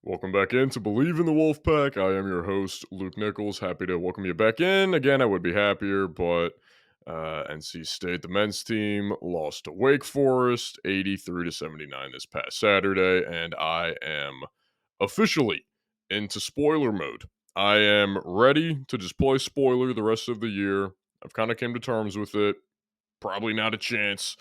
Welcome back in to Believe in the Wolfpack. I am your host, Luke Nichols. Happy to welcome you back in. Again, I would be happier, but NC State, the men's team, lost to Wake Forest 83 to 79 this past Saturday, and I am officially into spoiler mode. I am ready to just play spoiler the rest of the year. I've kind of came to terms with it. Probably not a chance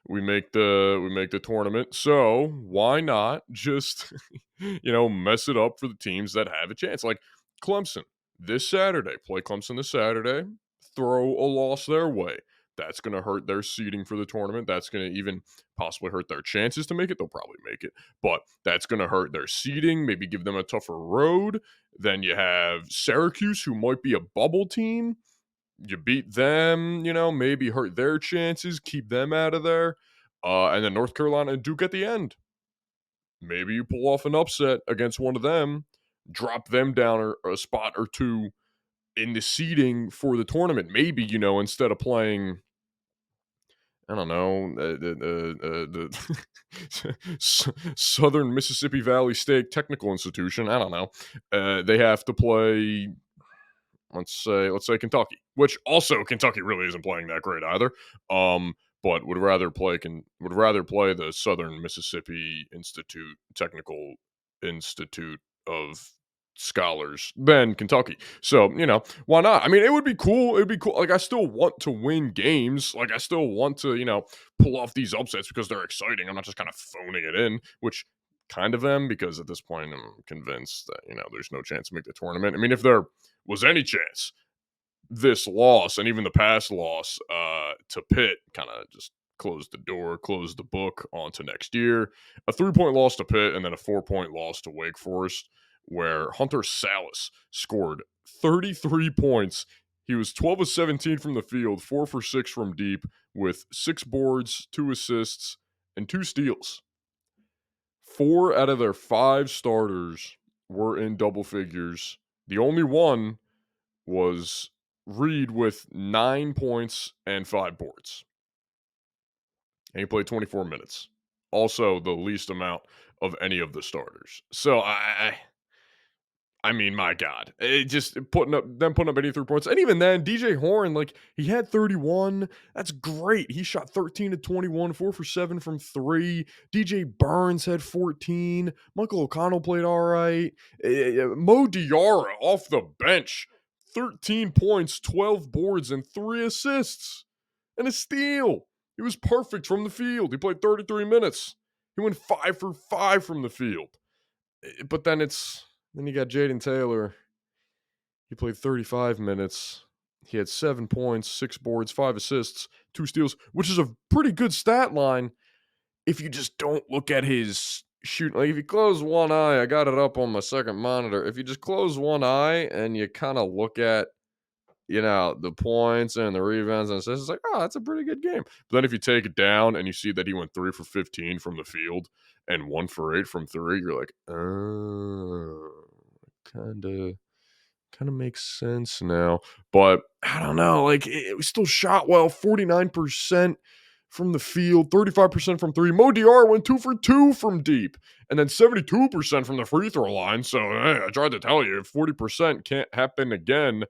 we make the tournament. So why not just mess it up for the teams that have a chance? Like Clemson this Saturday, play Clemson this Saturday, throw a loss their way. That's going to hurt their seeding for the tournament. That's going to even possibly hurt their chances to make it. They'll probably make it, but that's going to hurt their seeding, maybe give them a tougher road. Then you have Syracuse, who might be a bubble team. You beat them, maybe hurt their chances, keep them out of there. And then North Carolina and Duke at the end. Maybe you pull off an upset against one of them, drop them down a spot or two in the seeding for the tournament. Maybe, instead of playing, I don't know, the Southern Mississippi Valley State Technical Institution, I don't know. They have to play, let's say Kentucky, which also Kentucky really isn't playing that great either. But would rather play the Southern Mississippi Technical Institute of Scholars than Kentucky. So, why not? I mean, it would be cool. It'd be cool. Like, I still want to win games. Like, I still want to, pull off these upsets because they're exciting. I'm not just kind of phoning it in, which kind of am, because at this point I'm convinced that, there's no chance to make the tournament. I mean, if there was any chance, this loss and even the past loss to Pitt kind of just closed the door, closed the book onto next year. A 3-point loss to Pitt and then a 4-point loss to Wake Forest, where Hunter Salas scored 33 points. He was 12 of 17 from the field, 4 for 6 from deep, with 6 boards, 2 assists, and 2 steals. 4 out of their 5 starters were in double figures. The only one was Reed with 9 points and 5 boards. And he played 24 minutes. Also, the least amount of any of the starters. So I mean, my God, it just putting up 83 points, and even then, DJ Horn, like, he had 31. That's great. He shot 13 to 21, 4 for 7 from 3. DJ Burns had 14. Michael O'Connell played all right. Mo Diarra off the bench, 13 points, 12 boards, and 3 assists, and a steal. He was perfect from the field. He played 33 minutes. He went 5 for 5 from the field. But then you got Jaden Taylor. He played 35 minutes. He had 7 points, 6 boards, 5 assists, 2 steals, which is a pretty good stat line if you just don't look at his shooting. Like, if you close one eye, I got it up on my second monitor. If you just close one eye and you kind of look at, the points and the rebounds and assists, it's like, oh, that's a pretty good game. But then if you take it down and you see that he went 3 for 15 from the field and 1 for 8 from 3, you're like, oh, kind of makes sense now. But I don't know, like, it was still shot well, 49% from the field, 35% from 3. Mo Diarra went 2 for 2 from deep, and then 72% from the free throw line. So, hey, I tried to tell you, 40% can't happen again.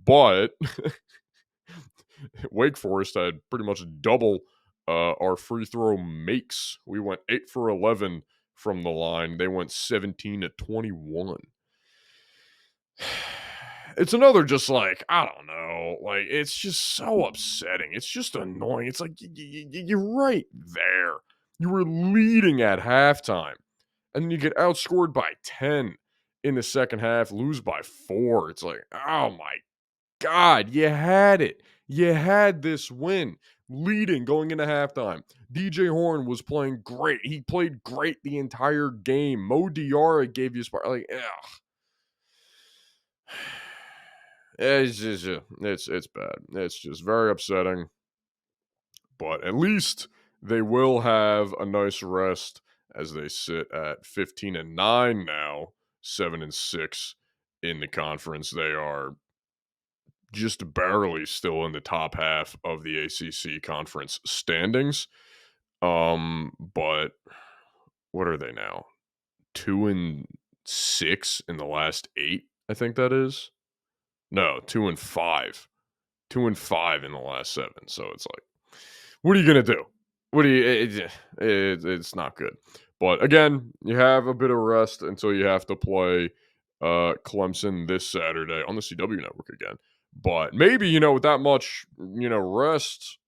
But Wake Forest had pretty much double our free throw makes. We went 8 for 11 from the line. They went 17 to 21. It's another, just like, I don't know, like, it's just so upsetting. It's just annoying. It's like, you're right there. You were leading at halftime, and then you get outscored by 10 in the second half, lose by 4. It's like, oh my God, you had it. You had this win, leading going into halftime. DJ Horn was playing great. He played great the entire game. Mo Diarra gave you a spark. Like, ugh. It's just, it's bad. It's just very upsetting. But at least they will have a nice rest as they sit at 15-9 now, 7-6 in the conference. They are just barely still in the top half of the ACC conference standings. But what are they now? 2 6 in the last 8, I think that is. No, 2 and 5. 2 and 5 in the last 7. So it's like, what are you gonna do? What do you? It's not good. But again, you have a bit of rest until you have to play Clemson this Saturday on the CW network again. But maybe with that much rest,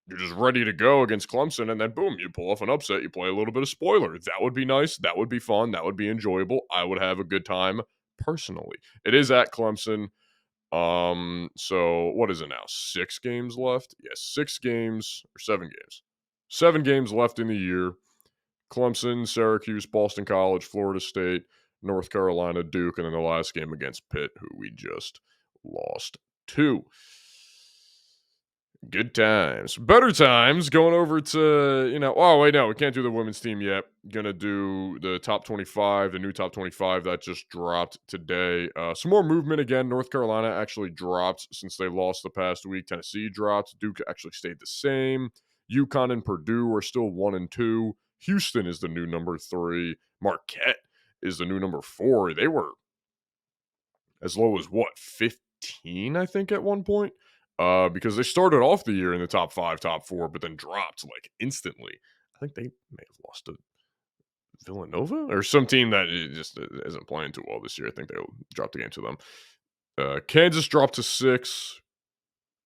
you're just ready to go against Clemson, and then boom, you pull off an upset. You play a little bit of spoiler. That would be nice. That would be fun. That would be enjoyable. I would have a good time personally. It is at Clemson. So what is it now? 6 games left? Yes, 6 games or 7 games. 7 games left in the year. Clemson, Syracuse, Boston College, Florida State, North Carolina, Duke, and then the last game against Pitt, who we just lost to. Good times. Better times going over to, oh, wait, no, we can't do the women's team yet. Gonna do the top 25, the new top 25 that just dropped today. Some more movement again. North Carolina actually dropped since they lost the past week. Tennessee dropped. Duke actually stayed the same. UConn and Purdue are still 1 and 2. Houston is the new number 3. Marquette is the new number 4. They were as low as 15, I think, at one point. Because they started off the year in the top 5, top 4, but then dropped like instantly. I think they may have lost to Villanova or some team that just isn't playing too well this year. I think they dropped the game to them. Kansas dropped to 6.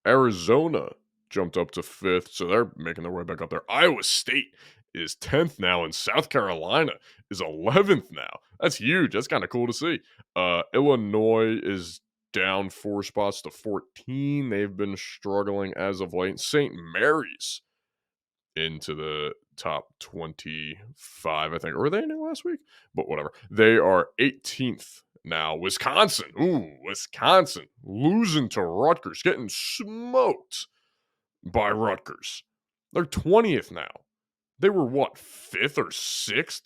Arizona jumped up to 5th, so they're making their way back up there. Iowa State is 10th now, and South Carolina is 11th now. That's huge. That's kind of cool to see. Illinois is down 4 spots to 14. They've been struggling as of late. St. Mary's into the top 25, I think. Or were they in it last week? But whatever. They are 18th now. Wisconsin. Wisconsin losing to Rutgers, getting smoked by Rutgers. They're 20th now. They were 5th or 6th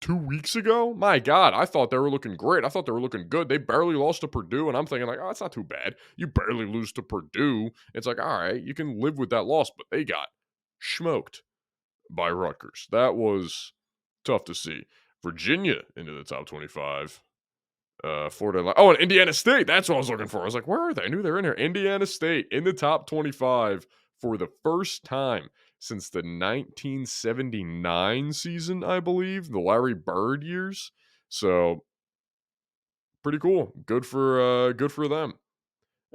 2 weeks ago? My God, I thought they were looking great. I thought they were looking good. They barely lost to Purdue, and I'm thinking like, oh, it's not too bad. You barely lose to Purdue. It's like, all right, you can live with that loss, but they got smoked by Rutgers. That was tough to see. Virginia into the top 25. Florida. Oh, and Indiana State. That's what I was looking for. I was like, where are they? I knew they were in here. Indiana State in the top 25 for the first time since the 1979 season, I believe, the Larry Bird years. So pretty cool. Good for them.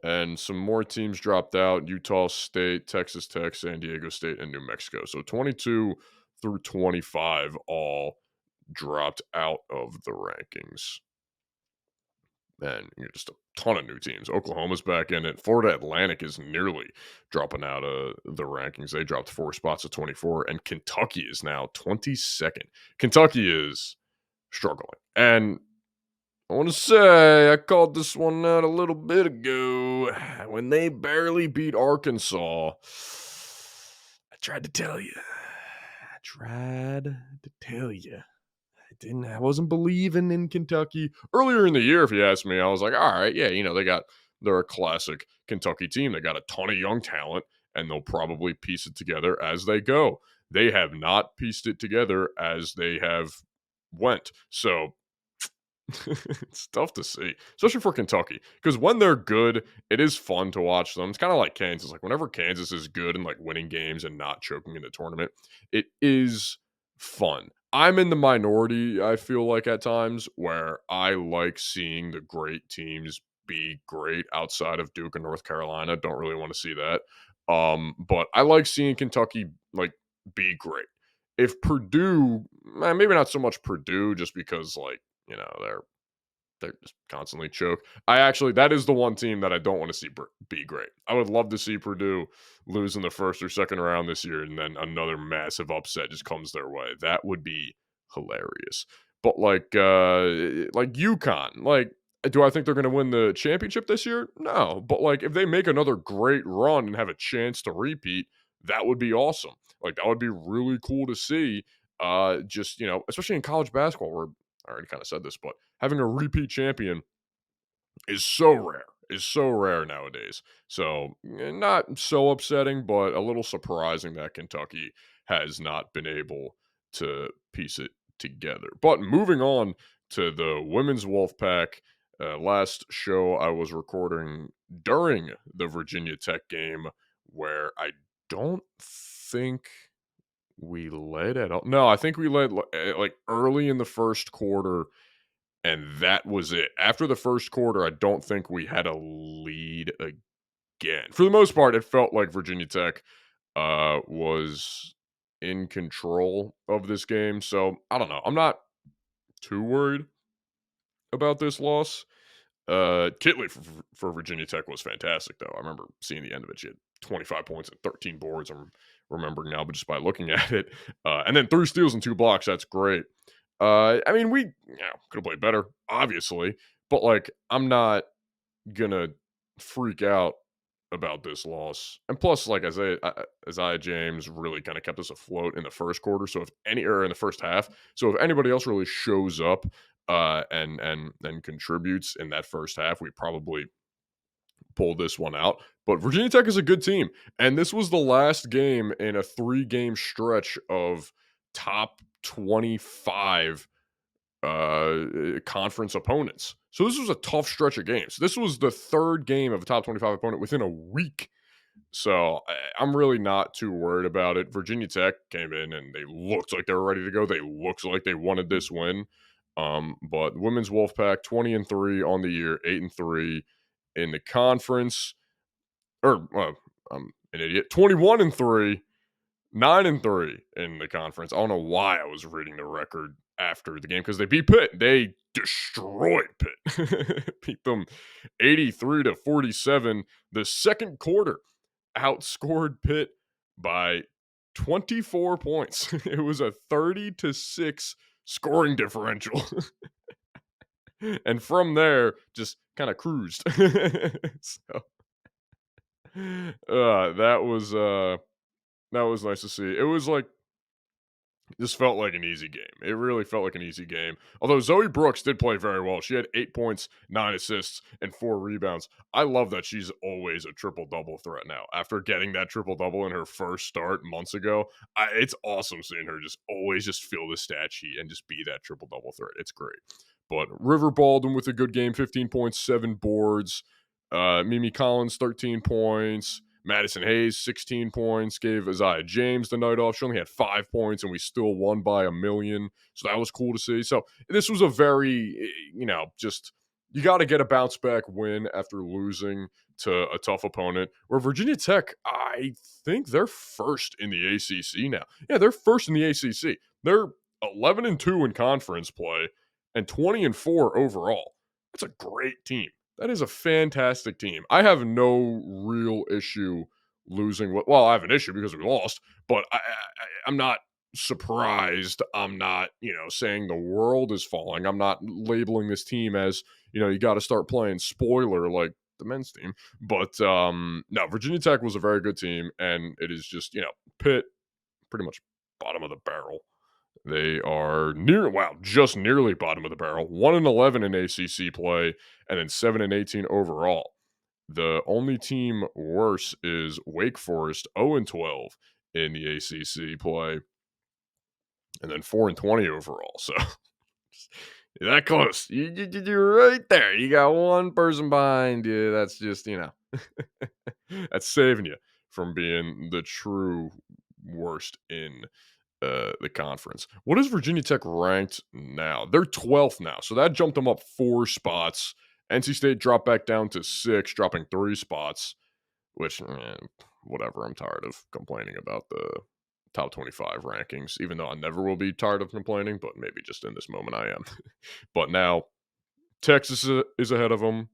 And some more teams dropped out: Utah State, Texas Tech, San Diego State, and New Mexico. So 22 through 25 all dropped out of the rankings. And just a ton of new teams. Oklahoma's back in it. Florida Atlantic is nearly dropping out of the rankings. They dropped 4 spots to 24, and Kentucky is now 22nd. Kentucky is struggling. And I want to say I called this one out a little bit ago when they barely beat Arkansas. I tried to tell you. I wasn't believing in Kentucky earlier in the year. If you ask me, I was like, all right, yeah, they're a classic Kentucky team. They got a ton of young talent, and they'll probably piece it together as they go. They have not pieced it together as they have went. So it's tough to see, especially for Kentucky, because when they're good, it is fun to watch them. It's kind of like Kansas. Like whenever Kansas is good and like winning games and not choking in the tournament, it is fun. I'm in the minority, I feel like at times, where I like seeing the great teams be great outside of Duke and North Carolina. Don't really want to see that. But I like seeing Kentucky like be great. If Purdue, maybe not so much Purdue, just because like, they're just constantly choke. That is the one team that I don't want to see be great. I would love to see Purdue lose in the first or second round this year, and then another massive upset just comes their way. That would be hilarious. But like UConn, like, do I think they're going to win the championship this year? No. But like, if they make another great run and have a chance to repeat, that would be awesome. Like, that would be really cool to see. Just especially in college basketball, where I already kind of said this, but having a repeat champion is so rare nowadays. So not so upsetting, but a little surprising that Kentucky has not been able to piece it together. But moving on to the women's Wolfpack. Last show I was recording during the Virginia Tech game, where I don't think we led at all. No, I think we led like early in the first quarter, and that was it. After the first quarter, I don't think we had a lead again. For the most part, it felt like Virginia Tech was in control of this game. So I don't know. I'm not too worried about this loss. Kitley for Virginia Tech was fantastic, though. I remember seeing the end of it. She had 25 points and 13 boards. I'm remembering now, but just by looking at it, and then 3 steals and 2 blocks. That's great. I mean, we could have played better, obviously, but like, I'm not gonna freak out about this loss. And plus, like Isaiah James really kind of kept us afloat in the first quarter. So if any or in the first half, so if anybody else really shows up and contributes in that first half, we probably pull this one out. But Virginia Tech is a good team, and this was the last game in a 3-game stretch of top 25 conference opponents. So this was a tough stretch of games. This was the third game of a top 25 opponent within a week. So I'm really not too worried about it. Virginia Tech came in and they looked like they were ready to go. They looked like they wanted this win. But women's Wolfpack 20-3 on the year, 8-3 in the conference. Or I'm an idiot. 21-3, 9-3 in the conference. I don't know why I was reading the record after the game because they beat Pitt. They destroyed Pitt. Beat them 83-47. The second quarter outscored Pitt by 24 points. It was a 30-6 scoring differential. And from there, just kind of cruised. So that was nice to see. It was like this felt like an easy game. It really felt like an easy game. Although Zoe Brooks did play very well. She had 8 points, 9 assists, and 4 rebounds. I love that she's always a triple-double threat now. After getting that triple-double in her first start months ago, it's awesome seeing her just always just fill the stat sheet and just be that triple-double threat. It's great. But River Baldwin with a good game, 15 points, 7 boards. Mimi Collins, 13 points. Madison Hayes, 16 points, gave Isaiah James the night off. She only had 5 points, and we still won by 1,000,000. So that was cool to see. So this was a very, just you got to get a bounce back win after losing to a tough opponent. Where Virginia Tech, I think they're first in the ACC now. Yeah, they're first in the ACC. They're 11-2 in conference play and 20-4 overall. That's a great team. That is a fantastic team. I have no real issue losing. Well, I have an issue because we lost, but I'm not surprised. I'm not, saying the world is falling. I'm not labeling this team as, you got to start playing spoiler like the men's team. But no, Virginia Tech was a very good team, and it is just, Pitt pretty much bottom of the barrel. They are just nearly bottom of the barrel. 1-11 in ACC play, and then 7-18 overall. The only team worse is Wake Forest, 0-12 in the ACC play, and then 4-20 overall. So that close. You're right there. You got one person behind you. That's just that's saving you from being the true worst in the conference. What is Virginia Tech ranked now? They're 12th now, so that jumped them up 4 spots. NC State dropped back down to 6, dropping 3 spots, which, whatever. I'm tired of complaining about the top 25 rankings, even though I never will be tired of complaining, but maybe just in this moment I am. But now, Texas is ahead of them,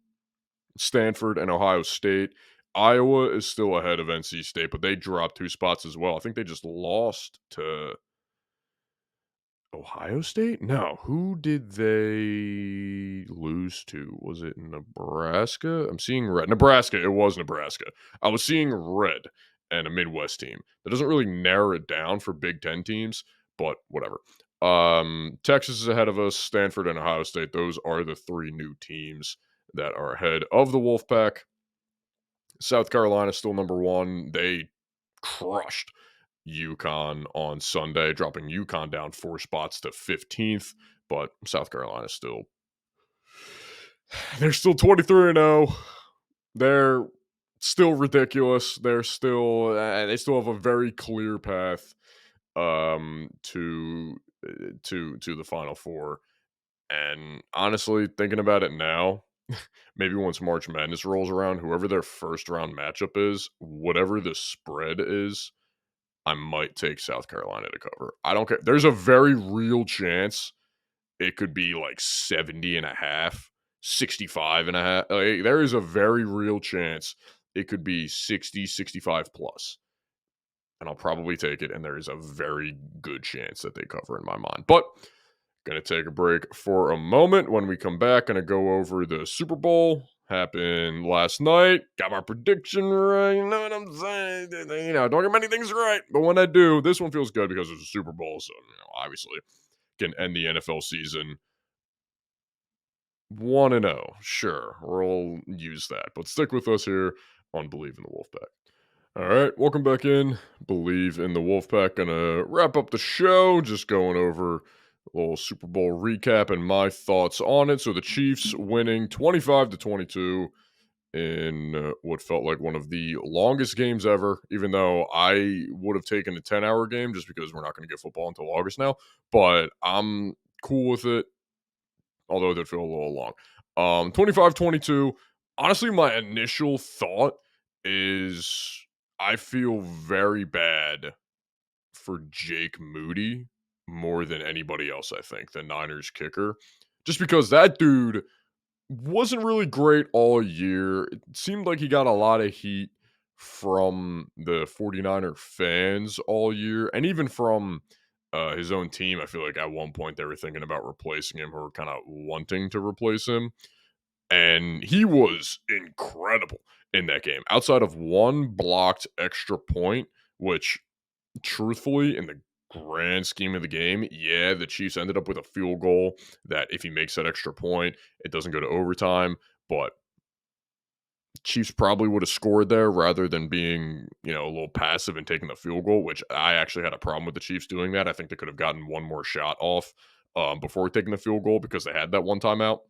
Stanford and Ohio State. Iowa is still ahead of NC State, but they dropped 2 spots as well. I think they just lost to Ohio State? No. Who did they lose to? Was it Nebraska? I'm seeing red. Nebraska. It was Nebraska. I was seeing red and a Midwest team. That doesn't really narrow it down for Big Ten teams, but whatever. Texas is ahead of us. Stanford and Ohio State. Those are the 3 new teams that are ahead of the Wolfpack. South Carolina still number 1. They crushed UConn on Sunday, dropping UConn down 4 spots to 15th. but South Carolina still, they're still 23-0. They're still ridiculous. They still have a very clear path to to the Final Four. And honestly, thinking about it now, maybe once March Madness rolls around, whoever their first round matchup is, whatever the spread is, I might take South Carolina to cover. I don't care. There's a very real chance it could be like 70 and a half, 65 and a half. Like, there is a very real chance it could be 60, 65 plus. And I'll probably take it. And there is a very good chance that they cover in my mind. But gonna take a break for a moment. When we come back, gonna go over the Super Bowl. Happened last night. Got my prediction right. You know what I'm saying? Don't get many things right. But when I do, this one feels good because it's a Super Bowl. So, obviously can end the NFL season 1-0. Sure, we'll use that. But stick with us here on Believe in the Wolfpack. All right, welcome back in. Believe in the Wolfpack. Gonna wrap up the show. Just going over a little Super Bowl recap and my thoughts on it. So the Chiefs winning 25-22 in what felt like one of the longest games ever, even though I would have taken a 10-hour game just because we're not going to get football until August now. But I'm cool with it, although it did feel a little long. 25-22. Honestly, my initial thought is I feel very bad for Jake Moody more than anybody else, I think, the Niners kicker. Just because that dude wasn't really great all year. It seemed like he got a lot of heat from the 49er fans all year, and even from his own team. I feel like at one point they were thinking about replacing him or kind of wanting to replace him. And he was incredible in that game. Outside of one blocked extra point, which truthfully, in the grand scheme of the game, yeah, the Chiefs ended up with a field goal that if he makes that extra point, it doesn't go to overtime. But Chiefs probably would have scored there rather than being, a little passive and taking the field goal, which I actually had a problem with the Chiefs doing that. I think they could have gotten one more shot off before taking the field goal because they had that one timeout.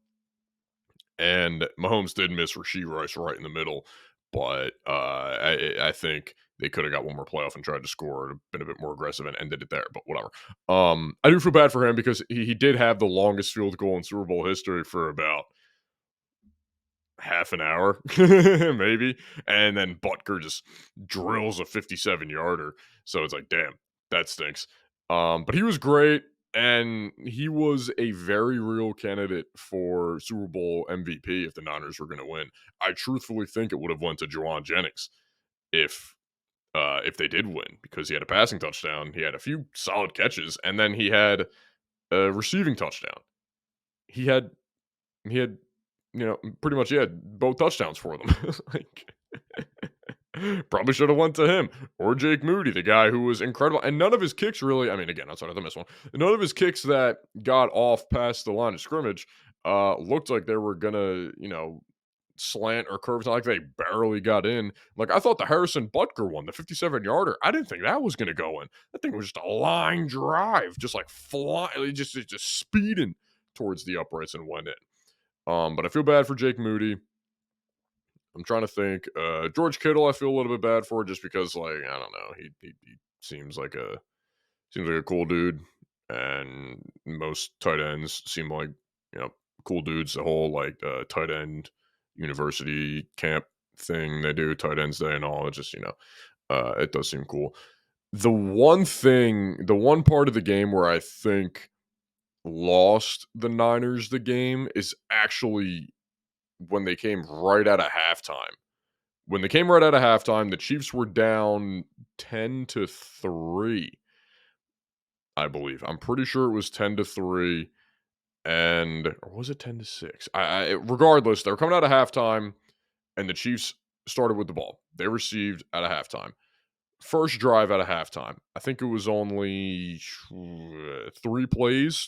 And Mahomes did miss Rashee Rice right in the middle, but I think they could have got one more playoff and tried to score, been a bit more aggressive, and ended it there. But whatever. I do feel bad for him because he did have the longest field goal in Super Bowl history for about half an hour, maybe, and then Butker just drills a 57-yarder. So it's like, damn, that stinks. But he was great. And he was a very real candidate for Super Bowl MVP if the Niners were going to win. I truthfully think it would have went to Juwan Jennings if they did win because he had a passing touchdown, he had a few solid catches, and then he had a receiving touchdown. He had pretty much he had both touchdowns for them. Like, probably should have went to him or Jake Moody, the guy who was incredible. And none of his kicks really, I mean, again, outside of the miss one, none of his kicks that got off past the line of scrimmage looked like they were gonna, slant or curve. It's not like they barely got in. Like, I thought the Harrison Butker one, the 57-yarder, I didn't think that was gonna go in. That thing was just a line drive, just like flying, just speeding towards the uprights and went in. But I feel bad for Jake Moody. I'm trying to think. George Kittle, I feel a little bit bad for just because, like, I don't know, he seems like a cool dude, and most tight ends seem like cool dudes. The whole like tight end university camp thing they do, tight ends day and all. It just it does seem cool. The one part of the game where I think lost the Niners the game is actually when they came right out of halftime. When they came right out of halftime, the Chiefs were down 10-3, I believe. I'm pretty sure it was 10-3, or was it 10-6? Regardless, they were coming out of halftime, and the Chiefs started with the ball. They received out of halftime. First drive out of halftime. I think it was only three plays.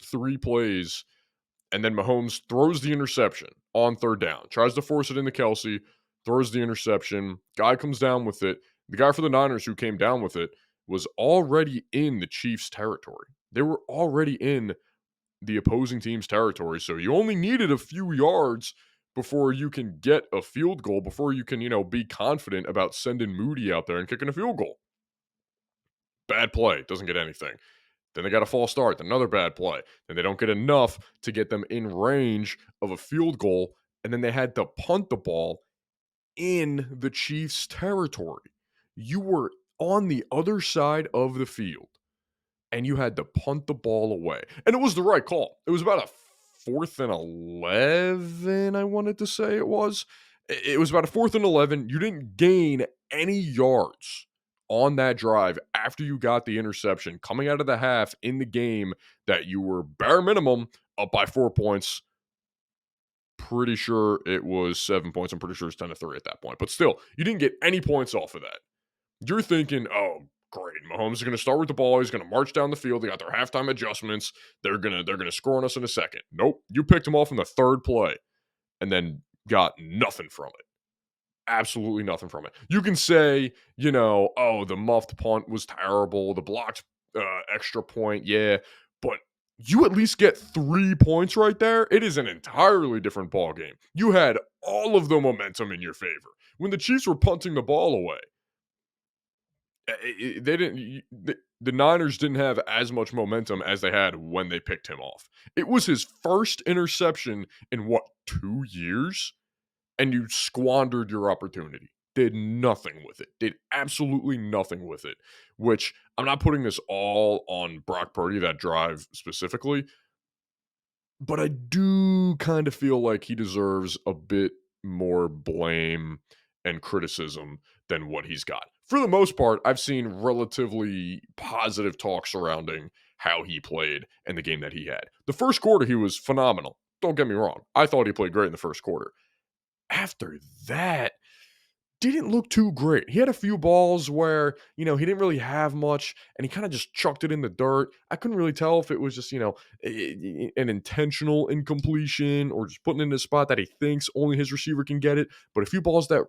And then Mahomes throws the interception on third down, tries to force it into Kelsey, throws the interception. Guy comes down with it. The guy for the Niners who came down with it was already in the Chiefs' territory. They were already in the opposing team's territory. So you only needed a few yards before you can get a field goal, before you can, be confident about sending Moody out there and kicking a field goal. Bad play, doesn't get anything. Then they got a false start, another bad play. Then they don't get enough to get them in range of a field goal. And then they had to punt the ball in the Chiefs' territory. You were on the other side of the field and you had to punt the ball away. And it was the right call. It was about a 4th and 11, I wanted to say it was. It was about a 4th and 11. You didn't gain any yards on that drive after you got the interception coming out of the half in the game that you were bare minimum up by 4 points. Pretty sure it was 7 points. I'm pretty sure it's 10-3 at that point. But still, you didn't get any points off of that. You're thinking, oh, great, Mahomes is going to start with the ball. He's going to march down the field. They got their halftime adjustments. They're gonna score on us in a second. Nope, you picked him off in the 3rd play, and then got nothing from it. Absolutely nothing from it. You can say, oh, the muffed punt was terrible. The blocked extra point, yeah, but you at least get 3 points right there. It is an entirely different ball game. You had all of the momentum in your favor when the Chiefs were punting the ball away. They didn't. The Niners didn't have as much momentum as they had when they picked him off. It was his first interception in 2 years, and you squandered your opportunity. Did nothing with it. Did absolutely nothing with it. Which I'm not putting this all on Brock Purdy, that drive specifically, but I do kind of feel like he deserves a bit more blame and criticism than what he's got. For the most part, I've seen relatively positive talk surrounding how he played and the game that he had. The first quarter, he was phenomenal. Don't get me wrong. I thought he played great in the first quarter. After that, didn't look too great. He had a few balls where, he didn't really have much and he kind of just chucked it in the dirt. I couldn't really tell if it was just, an intentional incompletion or just putting it in a spot that he thinks only his receiver can get it. But a few balls that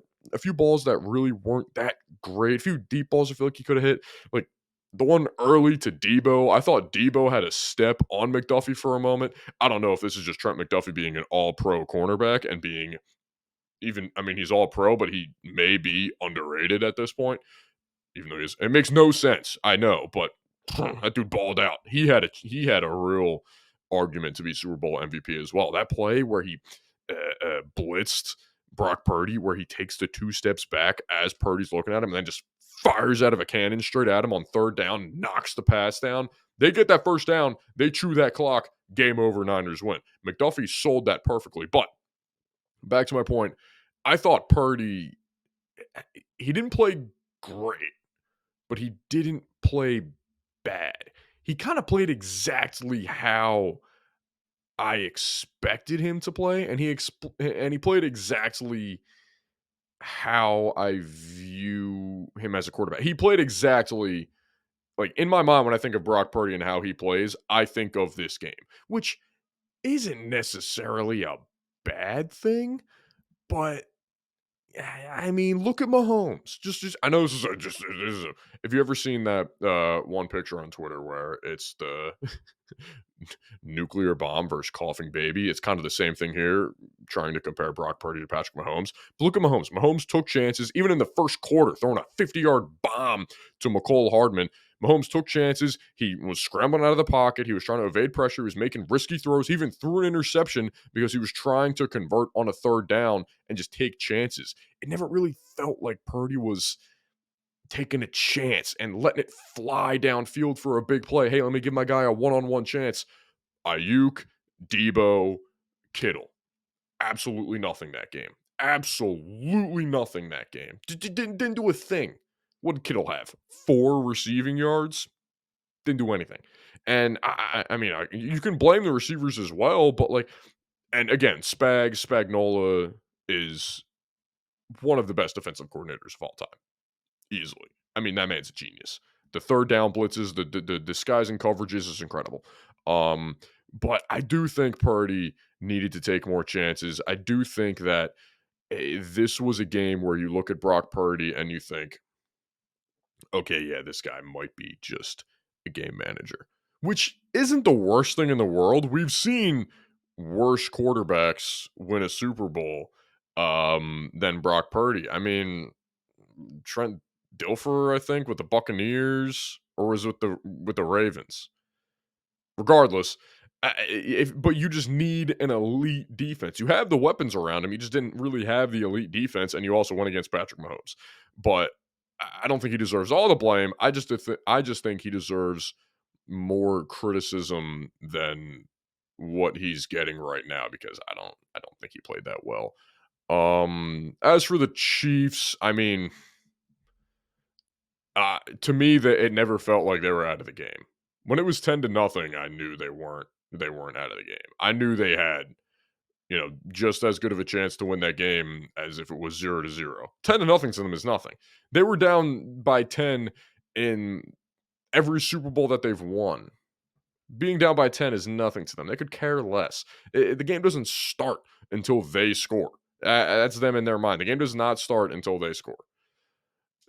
really weren't that great, a few deep balls I feel like he could have hit. Like the one early to Debo, I thought Debo had a step on McDuffie for a moment. I don't know if this is just Trent McDuffie being an all-pro cornerback and being he's all pro, but he may be underrated at this point, even though it makes no sense. I know, but that dude balled out. He had a real argument to be Super Bowl MVP as well. That play where he blitzed Brock Purdy, where he takes the 2 steps back as Purdy's looking at him, and then just fires out of a cannon straight at him on 3rd down, knocks the pass down. They get that first down. They chew that clock. Game over. Niners win. McDuffie sold that perfectly. But back to my point, I thought Purdy, he didn't play great, but he didn't play bad. He kind of played exactly how I expected him to play, and he played exactly how I view him as a quarterback. He played exactly like in my mind when I think of Brock Purdy and how he plays, I think of this game, which isn't necessarily a bad thing, but look at Mahomes. Just I know Have you ever seen that one picture on Twitter where it's the nuclear bomb versus coughing baby? It's kind of the same thing here, trying to compare Brock Purdy to Patrick Mahomes. But look at Mahomes. Mahomes took chances, even in the first quarter, throwing a 50-yard bomb to McCole Hardman. Mahomes took chances. He was scrambling out of the pocket. He was trying to evade pressure. He was making risky throws. He even threw an interception because he was trying to convert on a 3rd down and just take chances. It never really felt like Purdy was taking a chance and letting it fly downfield for a big play. Hey, let me give my guy a one-on-one chance. Ayuk, Debo, Kittle. Absolutely nothing that game. Absolutely nothing that game. Didn't do a thing. What did Kittle have? 4 receiving yards? Didn't do anything. And you can blame the receivers as well, but and again, Spagnuolo is one of the best defensive coordinators of all time. Easily. That man's a genius. The 3rd down blitzes, the disguising coverages is incredible. But I do think Purdy needed to take more chances. I do think that this was a game where you look at Brock Purdy and you think, okay, yeah, this guy might be just a game manager. which isn't the worst thing in the world. We've seen worse quarterbacks win a Super Bowl than Brock Purdy. I mean, Trent Dilfer, I think, with the Buccaneers, or was it with the Ravens? Regardless, but you just need an elite defense. You have the weapons around him. You just didn't really have the elite defense, and you also went against Patrick Mahomes. But I don't think he deserves all the blame. I just think he deserves more criticism than what he's getting right now because I don't think he played that well. As for the Chiefs, I mean, to me, that it never felt like they were out of the game. When it was 10-0, I knew they weren't out of the game. I knew they had, just as good of a chance to win that game as if it was 0-0. 10-0 to them is nothing. They were down by 10 in every Super Bowl that they've won. Being down by 10 is nothing to them. They could care less. The game doesn't start until they score. That's them in their mind. The game does not start until they score.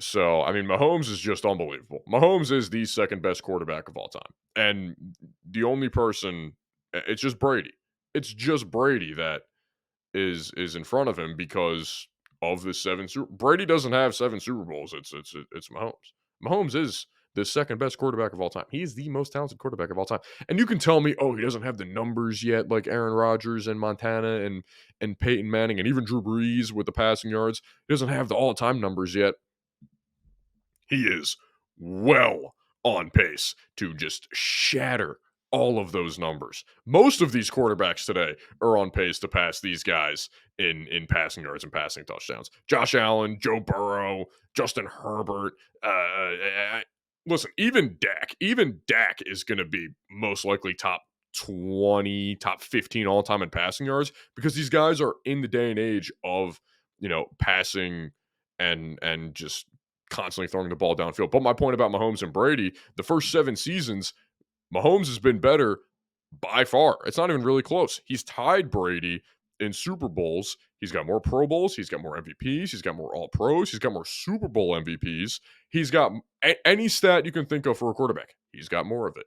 So, I mean, Mahomes is just unbelievable. Mahomes is the second best quarterback of all time. And the only person, it's just Brady. It's just Brady that is in front of him because of the Brady doesn't have 7 Super Bowls. It's Mahomes. Mahomes is the second best quarterback of all time. He is the most talented quarterback of all time. And you can tell me, oh, he doesn't have the numbers yet, like Aaron Rodgers and Montana and Peyton Manning and even Drew Brees with the passing yards. He doesn't have the all-time numbers yet. He is well on pace to just shatter all of those numbers. Most of these quarterbacks today are on pace to pass these guys in passing yards and passing touchdowns. Josh Allen, Joe Burrow, Justin Herbert. Listen, even Dak is going to be most likely top 20, top 15 all time in passing yards because these guys are in the day and age of, passing and just constantly throwing the ball downfield. But my point about Mahomes and Brady, the first 7 seasons, Mahomes has been better by far. It's not even really close. He's tied Brady in Super Bowls. He's got more Pro Bowls. He's got more MVPs. He's got more All Pros. He's got more Super Bowl MVPs. He's got any stat you can think of for a quarterback. He's got more of it.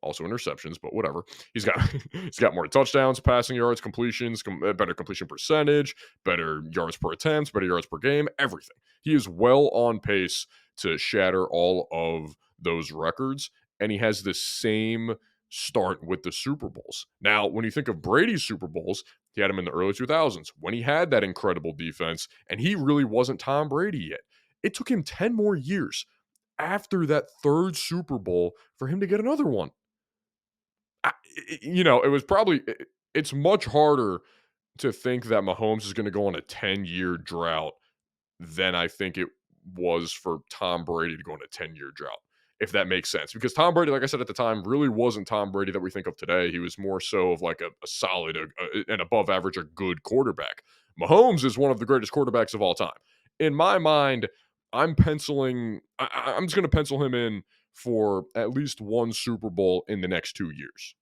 Also interceptions, but whatever. He's got more touchdowns, passing yards, completions, better completion percentage, better yards per attempt, better yards per game, everything. He is well on pace to shatter all of those records, and he has the same start with the Super Bowls. Now, when you think of Brady's Super Bowls, he had him in the early 2000s when he had that incredible defense, and he really wasn't Tom Brady yet. It took him 10 more years after that third Super Bowl for him to get another one. It was probably it's much harder to think that Mahomes is going to go on a 10-year drought than I think it was for Tom Brady to go on a 10-year drought, if that makes sense. Because Tom Brady, like I said at the time, really wasn't Tom Brady that we think of today. He was more so of like a solid, an above average, a good quarterback. Mahomes is one of the greatest quarterbacks of all time. In my mind, I'm just going to pencil him in for at least one Super Bowl in the next 2 years.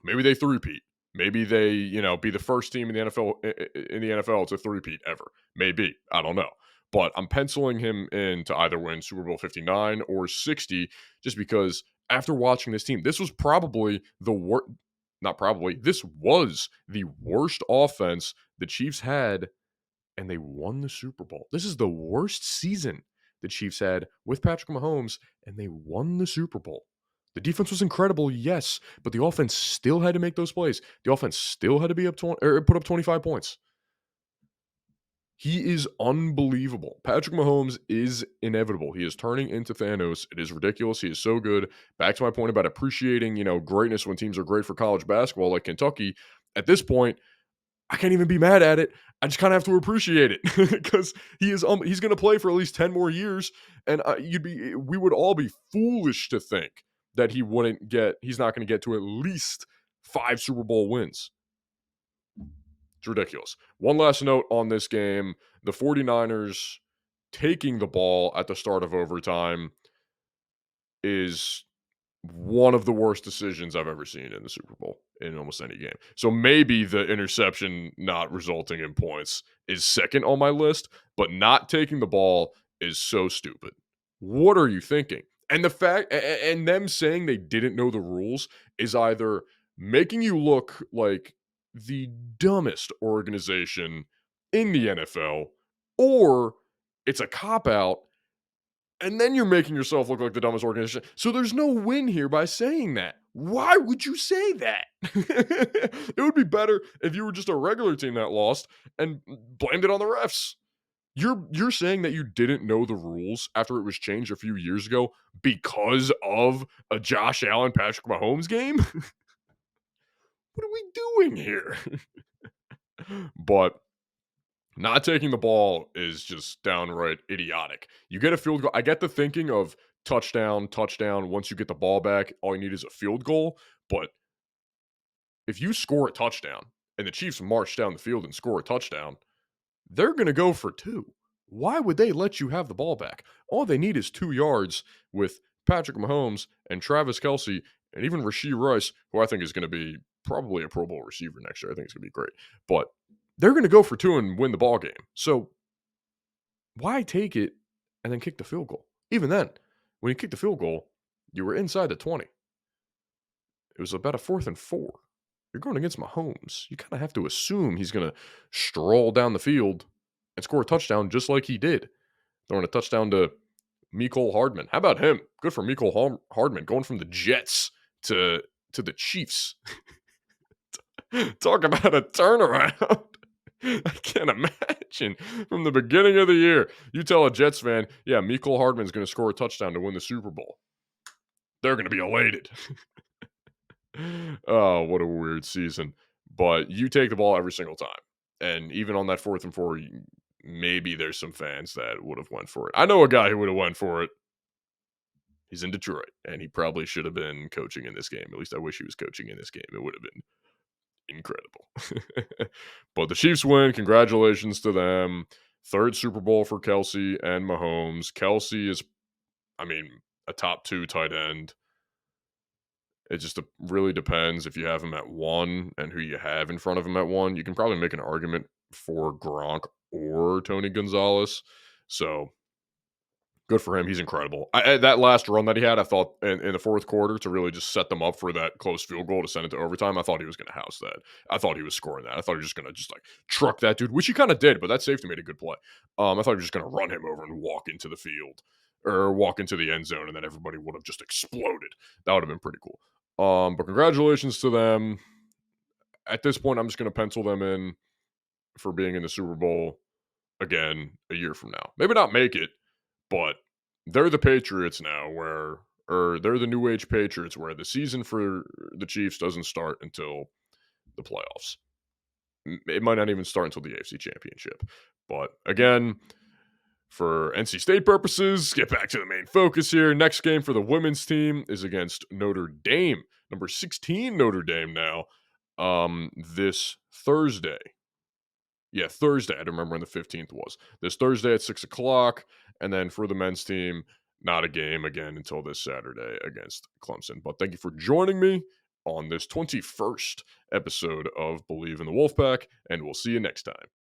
Maybe they three-peat. Maybe they, be the first team in the NFL to three-peat ever. Maybe. I don't know. But I'm penciling him in to either win Super Bowl 59 or 60 just because after watching this team, this was probably the worst, not probably, this was the worst offense the Chiefs had, and they won the Super Bowl. This is the worst season the Chiefs had with Patrick Mahomes, and they won the Super Bowl. The defense was incredible, yes, but the offense still had to make those plays. The offense still had to be put up 25 points. He is unbelievable. Patrick Mahomes is inevitable. He is turning into Thanos. It is ridiculous. He is so good. Back to my point about appreciating, greatness when teams are great for college basketball like Kentucky. At this point, I can't even be mad at it. I just kind of have to appreciate it because he's going to play for at least 10 more years, and we would all be foolish to think that he's not going to get to at least 5 Super Bowl wins. It's ridiculous. One last note on this game, the 49ers taking the ball at the start of overtime is one of the worst decisions I've ever seen in the Super Bowl in almost any game. So maybe the interception not resulting in points is second on my list, but not taking the ball is so stupid. What are you thinking? And the fact and them saying they didn't know the rules is either making you look like the dumbest organization in the NFL, or it's a cop out, and then you're making yourself look like the dumbest organization. So there's no win here by saying that. Why would you say that? It would be better if you were just a regular team that lost and blamed it on the refs. You're saying that you didn't know the rules after it was changed a few years ago because of a Josh Allen Patrick Mahomes game? What are we doing here? But not taking the ball is just downright idiotic. You get a field goal. I get the thinking of touchdown, touchdown. Once you get the ball back, all you need is a field goal. But if you score a touchdown and the Chiefs march down the field and score a touchdown, they're going to go for two. Why would they let you have the ball back? All they need is 2 yards with Patrick Mahomes and Travis Kelce and even Rashee Rice, who I think is going to be probably a Pro Bowl receiver next year. I think it's going to be great. But they're going to go for two and win the ball game. So why take it and then kick the field goal? Even then, when you kicked the field goal, you were inside the 20. It was about a 4th and 4. You're going against Mahomes. You kind of have to assume he's going to stroll down the field and score a touchdown just like he did, throwing a touchdown to Mecole Hardman. How about him? Good for Mecole Hardman, going from the Jets to the Chiefs. Talk about a turnaround. I can't imagine. From the beginning of the year, you tell a Jets fan, yeah, Mecole Hardman's going to score a touchdown to win the Super Bowl. They're going to be elated. Oh, what a weird season. But you take the ball every single time. And even on that 4th and 4, maybe there's some fans that would have went for it. I know a guy who would have went for it. He's in Detroit, and he probably should have been coaching in this game. At least I wish he was coaching in this game. It would have been incredible. But the Chiefs win. Congratulations to them. 3rd Super Bowl for Kelce and Mahomes. Kelce is, a top 2 tight end. It just really depends if you have him at 1 and who you have in front of him at 1. You can probably make an argument for Gronk or Tony Gonzalez. So good for him. He's incredible. That last run that he had, I thought in the 4th quarter to really just set them up for that close field goal to send it to overtime, I thought he was going to house that. I thought he was scoring that. I thought he was just going to just like truck that dude, which he kind of did, but that safety made a good play. I thought he was just going to run him over and walk into the field or walk into the end zone, and then everybody would have just exploded. That would have been pretty cool. But congratulations to them. At this point, I'm just going to pencil them in for being in the Super Bowl again a year from now. Maybe not make it, but they're the Patriots now, or they're the new age Patriots, where the season for the Chiefs doesn't start until the playoffs. It might not even start until the AFC Championship. But again, for NC State purposes, get back to the main focus here. Next game for the women's team is against Notre Dame, number 16 Notre Dame now, this Thursday. Yeah, Thursday. I don't remember when the 15th was. This Thursday at 6 o'clock. And then for the men's team, not a game again until this Saturday against Clemson. But thank you for joining me on this 21st episode of Believe in the Wolfpack, and we'll see you next time.